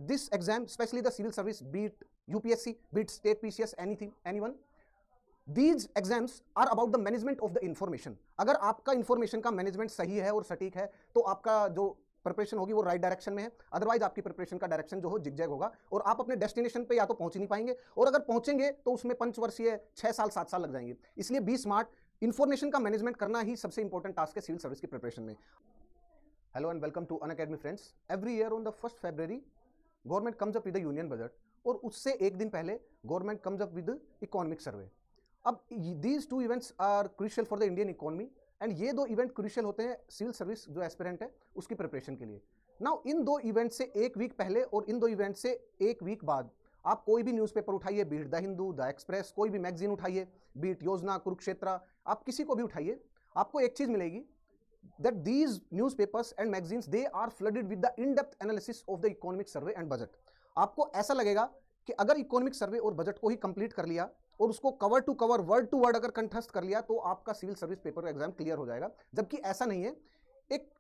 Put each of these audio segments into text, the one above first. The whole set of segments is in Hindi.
this exam, especially the civil service, be it UPSC, be it state PCS, anything, anyone, these exams are about the management of the information. अगर आपका इंफॉर्मेशन का मैनेजमेंट सही है और सटीक है तो आपका जो प्रिपरेशन होगी वो राइट डायरेक्शन में है, अदरवाइज आपकी प्रिपरेशन का डायरेक्शन जो हो जिगजैग होगा और आप अपने डेस्टिनेशन पे या तो पहुंच ही नहीं पाएंगे, और अगर पहुंचेंगे तो उसमें पंचवर्षीय 6 साल 7 साल लग जाएंगे। इसलिए बी स्मार्ट, इंफॉर्मेशन का मैनेजमेंट करना ही सबसे इंपॉर्टेंट टास्क है सिविल सर्विस की प्रिपरेशन में। Hello and welcome to Unacademy friends. Every year on the 1st February government comes up with the union budget, और उससे एक दिन पहले government comes up with economic survey. अब these two events are crucial for the Indian economy, and ये दो इवेंट क्रूशियल होते हैं सिविल सर्विस जो एस्पिरेंट है उसकी प्रिपरेशन के लिए। नाउ इन दो इवेंट से एक वीक पहले और इन दो इवेंट से एक वीक बाद आप कोई भी न्यूज़पेपर उठाइए, be it the Hindu, the Express, कोई भी मैगजीन उठाइए, बीट योजना, कुरुक्षेत्र, आप किसी को भी उठाइए, आपको एक चीज़ मिलेगी that these newspapers and magazines they are flooded with the in-depth analysis of the economic survey and budget। आपको ऐसा लगेगा कि अगर इकोनॉमिक सर्वे और बजट को ही कंप्लीट कर लिया और उसको cover to cover, word to word अगर कंठस्थ कर लिया तो आपका civil service paper exam clear हो जाएगा, जबकि ऐसा नहीं है। एक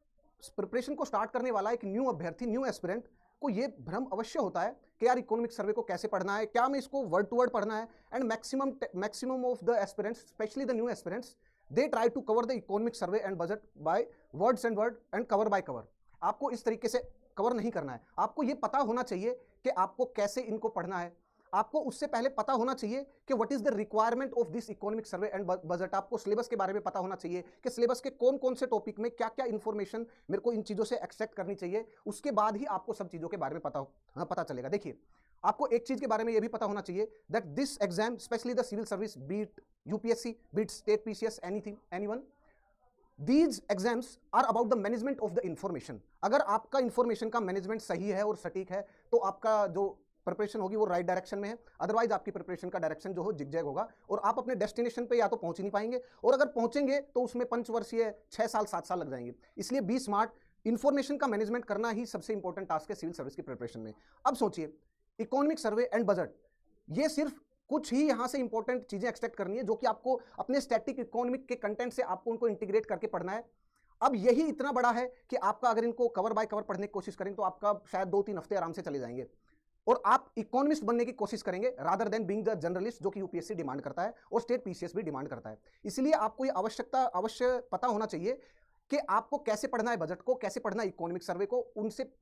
प्रिपरेशन को स्टार्ट करने वाला एक न्यू अभ्यर्थी, न्यू एस्पिरेंट को ये भ्रम अवश्य होता है कि यार इकोनॉमिक सर्वे को कैसे पढ़ना है, क्या मैं इसको वर्ड टू वर्ड पढ़ना है। And maximum of the aspirants, specially the new aspirants, they try to cover the economic survey and budget by words and word and cover by cover. आपको इस तरीके से कवर नहीं करना है। आपको ये पता होना चाहिए कि आपको कैसे इनको पढ़ना है। आपको उससे पहले पता होना चाहिए कि what is the requirement of this economic survey and budget. आपको सिलेबस के बारे में पता होना चाहिए कि सिलेबस के कौन कौन से टॉपिक में क्या क्या इंफॉर्मेशन मेरे को इन चीज़ों से एक्सट्रैक्ट करनी चाहिए। उसके बाद ही आपको सब चीज़ों के बारे में पता चलेगा। देखिए, आपको एक चीज़ के बारे में यह भी पता होना चाहिए that this exam, specially the civil service, be it UPSC, be it state PCS, anything, anyone, These exams are about the management of the information। अगर आपका इंफॉर्मेशन का मैनेजमेंट सही है और सटीक है तो आपका जो प्रिपरेशन होगी वो राइट डायरेक्शन में है, अदरवाइज आपकी प्रिपरेशन का डायरेक्शन जो हो जिगजैग होगा और आप अपने डेस्टिनेशन पे या तो पहुंच ही नहीं पाएंगे, और अगर पहुंचेंगे तो उसमें पंचवर्षीय 6 साल 7 साल लग जाएंगे। इसलिए बी स्मार्ट, इंफॉर्मेशन का मैनेजमेंट करना ही सबसे इंपॉर्टेंट टास्क है सिविल सर्विस की प्रिपरेशन में। अब सोचिए, इकोनॉमिक सर्वे एंड बजट, ये सिर्फ कुछ ही यहां से इंपॉर्टेंट चीजें एक्सट्रैक्ट करनी है जो कि आपको अपने स्टैटिक इकोनॉमिक के कंटेंट से आपको उनको इंटीग्रेट करके पढ़ना है। अब यही इतना बड़ा है कि आपका अगर इनको कवर बाय कवर पढ़ने की कोशिश करें तो आपका शायद 2-3 हफ्ते आराम से चले जाएंगे, और आप इकोनॉमिस्ट बनने की कोशिश करेंगे rather than being the journalist, जो कि UPSC डिमांड करता है और स्टेट PCS भी डिमांड करता है। इसलिए आपको ये अवश्य पता होना चाहिए कि आपको कैसे पढ़ना है बजट को, कैसे पढ़ना है इकोनॉमिक सर्वे को।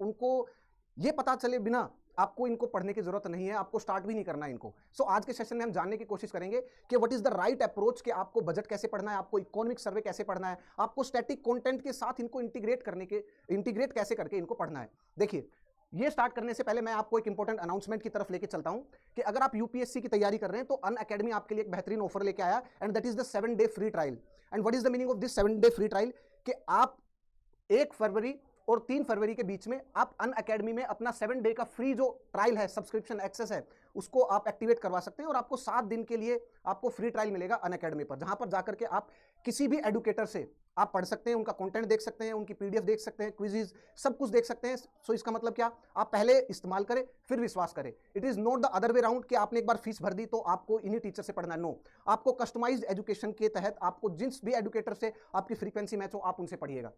उनको ये पता चले बिना आपको इनको पढ़ने की जरूरत नहीं है, आपको स्टार्ट भी नहीं करना है इनको। सो आज के सेशन में हम जानने की कोशिश करेंगे कि what is the right approach, कि आपको बजट कैसे पढ़ना है, आपको इकोनॉमिक सर्वे कैसे पढ़ना है, आपको स्टैटिक कंटेंट के साथ इनको इंटीग्रेट कैसे करके इनको पढ़ना है। देखिए, ये स्टार्ट करने से पहले मैं आपको एक इंपॉर्टेंट अनाउंसमेंट की तरफ लेके चलता हूं कि अगर आप UPSC की तैयारी कर रहे हैं तो अनअकैडमी आपके लिए एक बेहतरीन ऑफर लेके आया, and that is the 7 day free trial. And what is the meaning of this 7 day free trial, कि आप 1 फरवरी और 3 फरवरी के बीच में आप अनअकैडमी में अपना 7 डे का फ्री जो ट्रायल है, सब्सक्रिप्शन एक्सेस है, उसको आप एक्टिवेट करवा सकते हैं, और आपको 7 दिन के लिए आपको फ्री ट्रायल मिलेगा अनअकैडमी पर, जहां पर जाकर के आप किसी भी एडुकेटर से आप पढ़ सकते हैं, उनका कंटेंट देख सकते हैं, उनकी PDF देख सकते हैं, क्विज़ सब कुछ देख सकते हैं। सो इसका मतलब क्या, आप पहले इस्तेमाल करें फिर विश्वास करें। It is not the other way round कि आपने एक बार फीस भर दी तो आपको इन्हीं टीचर से पढ़ना है। नो, आपको कस्टमाइज्ड एजुकेशन के तहत आपको जिस भी एडुकेटर से आपकी फ्रीक्वेंसी मैच हो आप उनसे पढ़िएगा।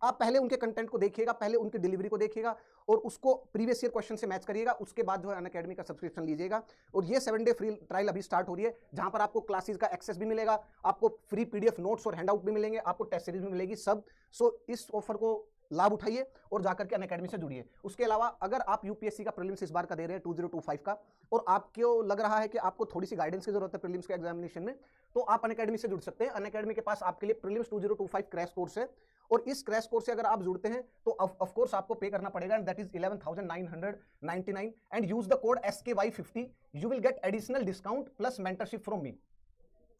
आप पहले उनके कंटेंट को देखिएगा, पहले उनकी डिलीवरी को देखिएगा और उसको प्रीवियस ईयर क्वेश्चन से मैच करिएगा, उसके बाद जो है अनअकैडमी का सब्सक्रिप्शन लीजिएगा। और ये 7 डे फ्री ट्रायल अभी स्टार्ट हो रही है, जहां पर आपको क्लासेस का एक्सेस भी मिलेगा, आपको फ्री PDF नोट्स और हैंडआउट भी मिलेंगे, आपको टेस्ट सीरीज भी मिलेगी सब। सो इस ऑफर को लाभ उठाइए और जाकर के अनअकैडमी से जुड़िए। उसके अलावा अगर आप UPSC का प्रीलिम्स इस बार का दे रहे हैं 2025 का, और आपको लग रहा है कि आपको थोड़ी सी गाइडेंस की जरूरत है प्रीलिम्स के एग्जामिनेशन में, तो आप अनअकैडमी से जुड़ सकते हैं। अनअकैडमी के पास आपके लिए प्रीलिम्स 2025 क्रैश कोर्स है, और इस क्रैश कोर्स से अगर आप जुड़ते हैं तो ऑफ कोर्स आपको पे करना पड़ेगा, and that is 11,999, and use the code SKY50, you will get additional discount plus mentorship from me.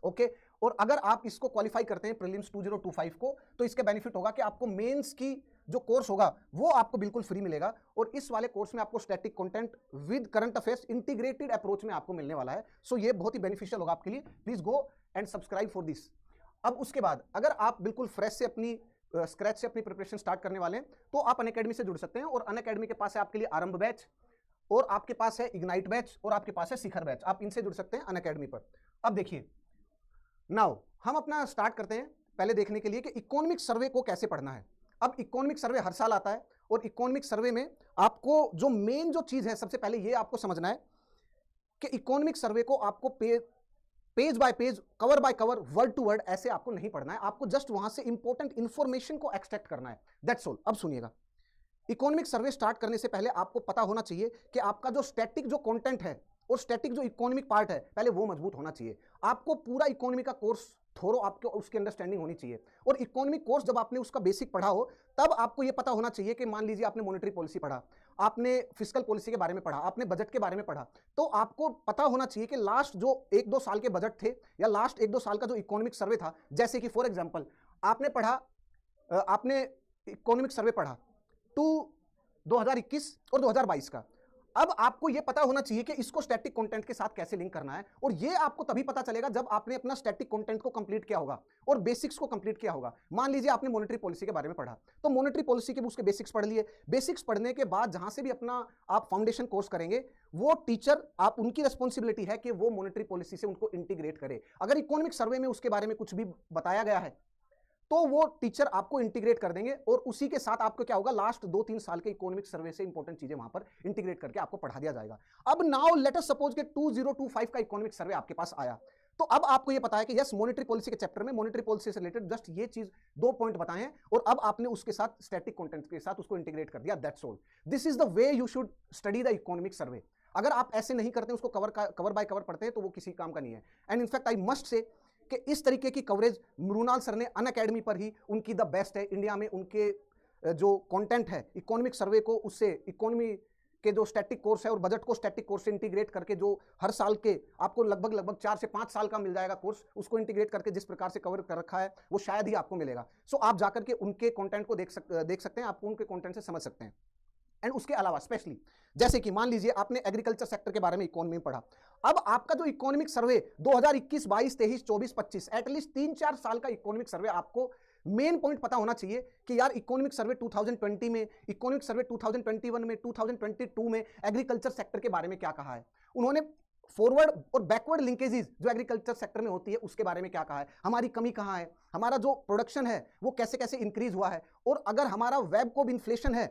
Okay, और अगर आप इसको क्वालिफाई करते हैं प्रीलिम्स 2025 को, तो इसका बेनिफिट होगा कि आपको मेंस की जो कोर्स होगा वो आपको बिल्कुल फ्री मिलेगा, और इस वाले कोर्स में आपको static content with current affairs integrated approach में आपको मिलने वाला है। सो ये बहुत ही बेनिफिशियल होगा आपके लिए। Please go and subscribe for this. अब उसके बाद अगर आप बिल्कुल फ्रेश से अपनी स्क्रैच से अपनी प्रिपरेशन स्टार्ट करने वाले हैं तो आप अनअकैडमी से जुड़ सकते हैं, और अनअकैडमी के पास है आपके लिए आरंभ बैच, और आपके पास है इग्नाइट बैच, और आपके पास है शिखर बैच। आप इनसे जुड़ सकते हैं अनअकैडमी पर। अब देखिए, नाउ हम अपना स्टार्ट करते हैं पहले देखने के लिए कि इकोनॉमिक सर्वे को कैसे पढ़ना है। अब इकोनॉमिक सर्वे हर साल आता है और इकोनॉमिक सर्वे में आपको जो मेन जो चीज है, सबसे पहले ये आपको समझना है कि इकोनॉमिक सर्वे को आपको page by page, cover by cover, word to word ऐसे आपको नहीं पढ़ना है, आपको जस्ट वहां से इंपॉर्टेंट इंफॉर्मेशन को एक्सट्रैक्ट करना है, दैट्स ऑल। अब सुनिएगा, इकोनॉमिक सर्वे स्टार्ट करने से पहले आपको पता होना चाहिए कि आपका जो स्टैटिक जो कंटेंट है और स्टैटिक जो इकोनॉमिक पार्ट है, पहले वो मजबूत होना चाहिए। आपको पूरा इकोनॉमी का कोर्स थोरो आपको उसकी अंडरस्टैंडिंग होनी चाहिए। और इकोनॉमिक कोर्स जब आपने उसका बेसिक पढ़ा हो, तब आपको ये पता होना चाहिए कि मान लीजिए आपने मॉनेटरी पॉलिसी पढ़ा, आपने फिस्कल पॉलिसी के बारे में पढ़ा, आपने बजट के बारे में पढ़ा, तो आपको पता होना चाहिए कि लास्ट जो 1-2 साल के बजट थे या लास्ट 1-2 साल का जो इकोनॉमिक सर्वे था, जैसे कि फॉर एग्जाम्पल आपने इकोनॉमिक सर्वे पढ़ा टू 2021 और 2022 का। अब आपको यह पता होना चाहिए कि इसको स्टैटिक कंटेंट के साथ कैसे लिंक करना है, और ये आपको तभी पता चलेगा जब आपने अपना स्टैटिक कंटेंट को कंप्लीट किया होगा और बेसिक्स को कंप्लीट किया होगा। मान लीजिए आपने मॉनेटरी पॉलिसी के बारे में पढ़ा, तो मॉनेटरी पॉलिसी के उसके बेसिक्स पढ़ लिए। बेसिक्स पढ़ने के बाद जहां से भी अपना आप फाउंडेशन कोर्स करेंगे, वो टीचर आप उनकी रिस्पॉन्सिबिलिटी है कि वो मॉनेटरी पॉलिसी से उनको इंटीग्रेट करे। अगर इकोनॉमिक सर्वे में उसके बारे में कुछ भी बताया गया है, तो वो टीचर आपको इंटीग्रेट कर देंगे, और उसी के साथ आपको क्या होगा, लास्ट 2-3 साल के इकोनॉमिक सर्वे से इंपॉर्टेंट चीजें वहां पर इंटीग्रेट करके आपको पढ़ा दिया जाएगा। अब नाउ लेट अस सपोज कि 2025 का इकोनॉमिक सर्वे आपके पास आया, तो अब आपको ये पता है कि यस, मॉनेटरी पॉलिसी के चैप्टर में मॉनेटरी पॉलिसी से रिलेटेड जस्ट ये चीज 2 पॉइंट बताए हैं, और अब आपने उसके साथ स्टैटिक कंटेंट के साथ उसको इंटीग्रेट कर दिया, that's all. This is the way you should study the economic सर्वे। अगर आप ऐसे नहीं करते, उसको कवर बाय कवर पढ़ते हैं, तो वो किसी काम का नहीं है। And in fact I must say कि इस तरीके की कवरेज मृणाल सर ने अनअकैडमी पर ही उनकी द बेस्ट है इंडिया में। उनके जो कंटेंट है इकोनॉमिक सर्वे को, उससे इकोनॉमी के जो स्टैटिक कोर्स है और बजट को स्टैटिक कोर्स से इंटीग्रेट करके, जो हर साल के आपको लगभग 4 से 5 साल का मिल जाएगा कोर्स, उसको इंटीग्रेट करके जिस प्रकार से कवर कर रखा है, वो शायद ही आपको मिलेगा। सो आप जाकर के उनके कंटेंट को देख सकते हैं, आपको उनके कंटेंट से समझ सकते हैं। एंड उसके अलावा स्पेशली जैसे कि मान लीजिए आपने एग्रीकल्चर सेक्टर के बारे में इकोनॉमी में पढ़ा, अब आपका जो इकोनॉमिक सर्वे 2021, 22, 23, 24, 25 एटलीस्ट 3-4 साल का इकोनॉमिक सर्वे आपको मेन पॉइंट पता होना चाहिए कि यार इकोनॉमिक सर्वे 2020 में, इकोनॉमिक सर्वे 2021 में, 2022 में एग्रीकल्चर सेक्टर के बारे में क्या कहा है। उन्होंने फॉरवर्ड और बैकवर्ड लिंकेजेस जो एग्रीकल्चर सेक्टर में होती है उसके बारे में क्या कहा है, हमारी कमी कहाँ है, हमारा जो प्रोडक्शन है वो कैसे कैसे इंक्रीज हुआ है, और अगर हमारा वेब कोब इन्फ्लेशन है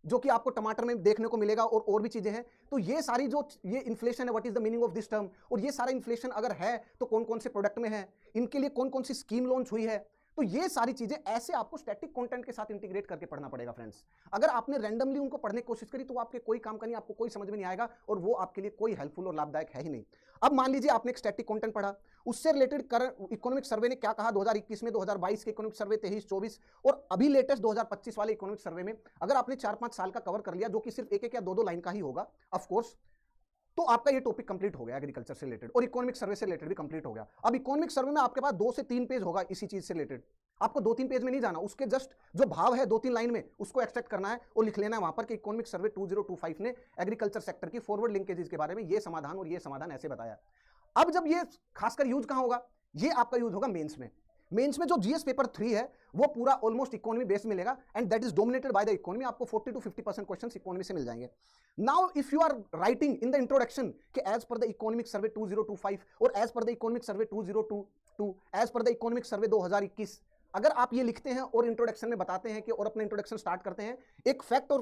जो कि आपको टमाटर में देखने को मिलेगा और भी चीजें हैं, तो ये सारी जो ये इन्फ्लेशन है, what is the meaning of this term, और ये सारा इन्फ्लेशन अगर है तो कौन कौन से प्रोडक्ट में है, इनके लिए कौन कौन सी स्कीम लॉन्च हुई है, तो ये सारी चीजें ऐसे आपको स्टैटिक कंटेंट के साथ इंटीग्रेट करके पढ़ना पड़ेगा फ्रेंड्स। अगर आपने रैंडमली उनको पढ़ने की कोशिश करी तो आपके कोई काम का नहीं, आपको कोई समझ में नहीं आएगा, और वो आपके लिए कोई हेल्पफुल और लाभदायक है ही नहीं। अब मान लीजिए आपने एक स्टैटिक कंटेंट पढ़ा, उससे रिलेटेड करंट इकोनॉमिक सर्वे ने क्या कहा 2021 में, 2022 के इकोनॉमिक सर्वे 23-24 और अभी लेटेस्ट 2025 वाले इकोनॉमिक सर्वे में, अगर आपने 4-5 साल का कवर कर लिया, जो कि सिर्फ 1-1 या 2-2 लाइन का ही होगा ऑफ कोर्स, तो आपका ये टॉपिक कंप्लीट हो गया एग्रीकल्चर से रिलेटेड, और इकोनॉमिक सर्वे से रिलेटेड भी कंप्लीट हो गया। अब इकोनॉमिक सर्वे में आपके पास 2 से 3 पेज होगा इसी चीज से रिलेटेड, आपको 2-3 पेज में नहीं जाना, उसके जस्ट जो भाव है 2-3 लाइन में उसको एक्सट्रैक्ट करना है और लिख लेना है वहां पर कि इकोनॉमिक सर्वे 2025 ने एग्रीकल्चर सेक्टर की फॉरवर्ड लिंकेजेस के बारे में ये समाधान और ये समाधान ऐसे बताया। अब जब ये खासकर यूज कहां होगा, ये आपका यूज होगा मेंस में। मेंस में जो जीएस पेपर 3 है वो पूरा ऑलमोस्ट इकोनॉमी बेस्ड मिलेगा, and that is dominated by the economy. आपको 40 to 50% क्वेश्चंस इकोनॉमी से मिल जाएंगे। Now if you are writing in the introduction कि as per the economic survey 2025 और as per the economic survey 2022, as per the economic survey 2021, अगर आप ये लिखते हैं और इंट्रोडक्शन में बताते हैं कि, और अपना इंट्रोडक्शन स्टार्ट करते हैं एक फैक्ट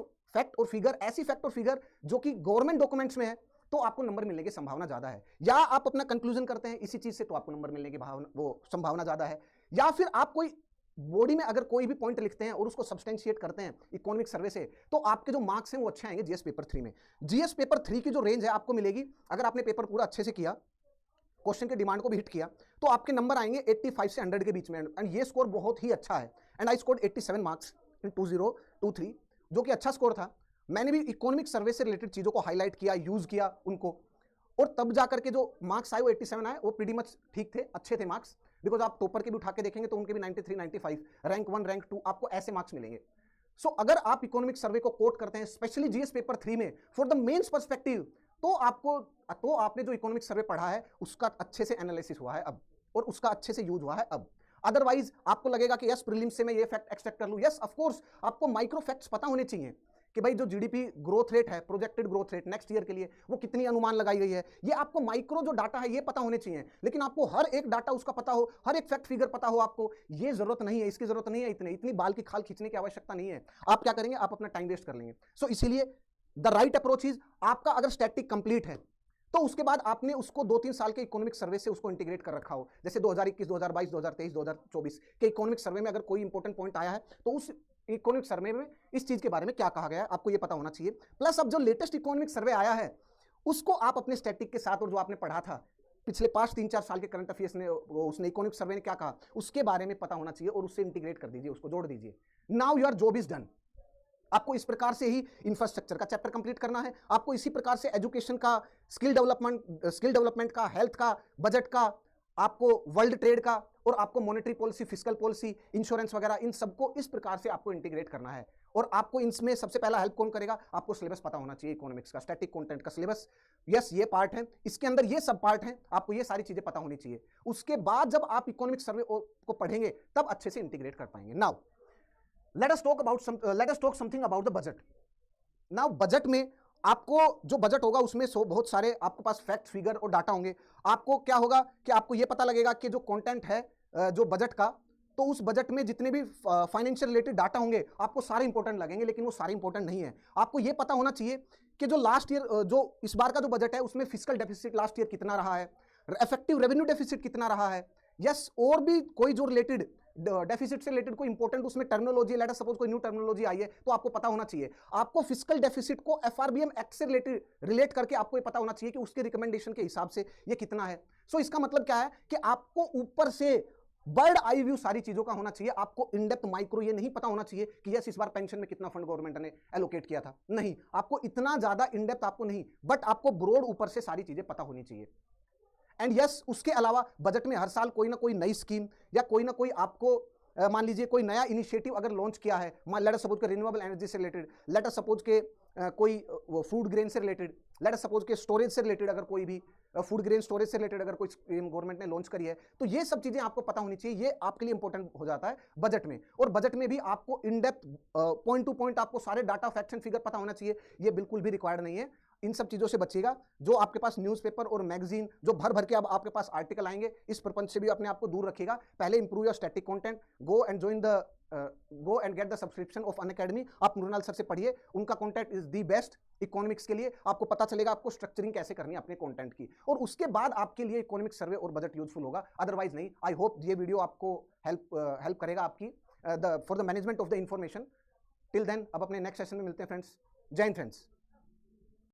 और फिगर, ऐसी फैक्ट और फिगर जो कि गवर्नमेंट डॉक्यूमेंट्स में है, तो आपको नंबर मिलने की संभावना ज्यादा है। या आप अपना कंक्लूजन करते हैं इसी चीज से, तो आपको नंबर मिलने की संभावना ज्यादा है। या फिर आप कोई बॉडी में अगर कोई भी पॉइंट लिखते हैं और उसको सब्सटेंशिएट करते हैं इकोनॉमिक सर्वे से, तो आपके जो मार्क्स हैं वो अच्छे आएंगे जीएस पेपर 3 में। जीएस पेपर 3 की जो रेंज है आपको मिलेगी, अगर आपने पेपर पूरा अच्छे से किया, क्वेश्चन के डिमांड को भी हिट किया, तो आपके नंबर आएंगे 85 से 100 के बीच में, एंड ये स्कोर बहुत ही अच्छा है। And I scored 87 marks in 2023, जो कि अच्छा स्कोर था। मैंने भी इकोनॉमिक सर्वे से रिलेटेड चीजों को हाईलाइट किया, यूज किया उनको, और तब जाकर के जो मार्क्स आए वो 87 आए, वो प्रीटी मच ठीक थे, अच्छे थे मार्क्स। बिकॉज आप टॉपर के भी उठा के देखेंगे तो उनके भी 93, 95, रैंक 1, रैंक 2, आपको ऐसे मार्क्स मिलेंगे। सो अगर आप इकोनॉमिक सर्वे को कोट करते हैं स्पेशली जीएस पेपर 3 में फॉर द मेंस पर्सपेक्टिव, तो आपने जो इकोनॉमिक सर्वे पढ़ा है उसका अच्छे से एनालिसिस हुआ है अब, और उसका अच्छे से यूज हुआ है अब। अदरवाइज आपको लगेगा कि यस प्रीलिम्स से मैं ये फैक्ट एक्सट्रैक्ट कर लूं, यस ऑफ कोर्स आपको माइक्रो फैक्ट्स पता होने चाहिए कि भाई जो जीडीपी ग्रोथ रेट है, projected growth rate next year के लिए, वो कितनी अनुमान लगाई गई है, ये आपको माइक्रो जो डाटा है ये पता होने चाहिए। लेकिन आपको हर एक डाटा उसका पता हो, हर एक फैक्ट फिगर पता हो आपको, ये जरूरत नहीं है, इसकी जरूरत नहीं है, इतनी बाल की खाल खींचने की आवश्यकता नहीं है। आप क्या करेंगे, आप अपना टाइम वेस्ट कर लेंगे। सो इसीलिए द राइट अप्रोच इज, आपका अगर स्टैटिक कंप्लीट है तो उसके बाद आपने उसको 2-3 साल के इकोनॉमिक सर्वे से उसको इंटीग्रेट कर रखा हो। जैसे 2021, 2022, 2023, 2024 के इकोनॉमिक सर्वे में अगर कोई इंपॉर्टेंट पॉइंट आया है तो उस इकोनॉमिक सर्वे में इस चीज के बारे में क्या कहा गया है आपको ये पता होना चाहिए। प्लस अब जो लेटेस्ट इकोनॉमिक सर्वे आया है उसको आप अपने स्टैटिक के साथ, और जो आपने पढ़ा था पिछले 5-3-4 साल के करंट अफेयर्स ने, उसने इकोनॉमिक सर्वे ने क्या कहा उसके बारे में पता होना चाहिए, और उससे इंटीग्रेट कर दीजिए, उसको जोड़ दीजिए। Now your job is done. आपको इस प्रकार से ही इंफ्रास्ट्रक्चर का चैप्टर कंप्लीट करना है, आपको इसी प्रकार से एजुकेशन का, स्किल डेवलपमेंट का, हेल्थ का, बजट का, आपको वर्ल्ड ट्रेड का, और आपको monetary policy, fiscal policy, insurance वगैरह, इन सबको इस प्रकार से आपको इंटीग्रेट करना है। और आपको इसमें सबसे पहला हेल्प कौन करेगा, आपको सिलेबस पता होना चाहिए इकोनॉमिक्स का, स्टैटिक कंटेंट का सिलेबस। यस, ये पार्ट है, इसके अंदर ये सब पार्ट हैं, आपको ये सारी चीजें पता होनी चाहिए। उसके बाद जब आप इकोनॉमिक सर्वे को पढ़ेंगे तब अच्छे से इंटीग्रेट कर पाएंगे। Now let us talk something about the budget. Now budget में आपको जो बजट होगा उसमें बहुत सारे आपके पास फैक्ट फिगर और डाटा होंगे। आपको क्या होगा कि आपको ये पता लगेगा कि जो कंटेंट है जो बजट का, तो उस बजट में जितने भी फाइनेंशियल रिलेटेड डाटा होंगे आपको सारे इंपॉर्टेंट लगेंगे, लेकिन वो सारे इंपॉर्टेंट नहीं है। आपको ये पता होना चाहिए कि जो लास्ट ईयर, जो इस बार का जो बजट है उसमें फिस्कल डेफिसिट लास्ट ईयर कितना रहा है, इफेक्टिव रेवेन्यू डेफिसिट कितना रहा है, यस, और भी कोई जो रिलेटेड डेफिसिट से रिलेटेड कोई इंपॉर्टेंट उसमें टर्मिनोलॉजी, लेट अस सपोज कोई न्यू टर्मिनोलॉजी आई है तो आपको पता होना चाहिए। आपको फिस्कल डेफिसिट को एफआरबीएम एक्ट से रिलेट करके आपको ये पता होना चाहिए कि उसके रिकमेंडेशन के हिसाब से ये कितना है। सो इसका मतलब क्या है कि आपको ऊपर से बर्ड आई व्यू सारी चीजों का होना चाहिए। आपको इनडेप्थ माइक्रो ये नहीं पता होना चाहिए कि यस इस बार पेंशन में कितना फंड गवर्नमेंट ने एलोकेट किया था, नहीं, आपको इतना ज्यादा इनडेप्थ आपको नहीं, बट आपको ब्रॉड ऊपर से सारी चीजें पता होनी चाहिए। एंड यस, उसके अलावा बजट में हर साल कोई ना कोई नई स्कीम या कोई ना कोई आपको मान लीजिए कोई नया इनिशिएटिव अगर लॉन्च किया है, लेट अस सपोज के रिन्यूएबल एनर्जी से रिलेटेड, लेट अस सपोज के कोई फूड ग्रेन से रिलेटेड, लेट अस सपोज के स्टोरेज से रिलेटेड, अगर कोई भी फूड ग्रेन स्टोरेज से रिलेटेड अगर कोई स्कीम गवर्नमेंट ने लॉन्च करी है, तो ये सब चीजें आपको पता होनी चाहिए। ये आपके लिए इंपॉर्टेंट हो जाता है बजट में। और बजट में भी आपको in depth point two point आपको सारे डाटा फैक्ट्स एंड फिगर पता होना चाहिए, ये बिल्कुल भी रिक्वायर्ड नहीं है। इन सब चीजों से बचिएगा। जो आपके पास न्यूज़पेपर और मैगजीन जो भर भर के अब आपके पास आर्टिकल आएंगे, इस प्रपंच से भी अपने आप को दूर रखिएगा। पहले improve your static content, go and get the subscription of Unacademy. आप मृणाल सर से पढ़िए, उनका content is the best economics के लिए। आपको पता चलेगा आपको स्ट्रक्चरिंग कैसे करनी है अपने कंटेंट की, और उसके बाद आपके लिए इकोनॉमिक सर्वे और बजट यूजफुल होगा, अदरवाइज नहीं। आई होप ये वीडियो आपको हेल्प करेगा आपकी for the management of the information. Till then, अब अपने नेक्स्ट सेशन में मिलते हैं फ्रेंड्स। जय हिंद फ्रेंड्स।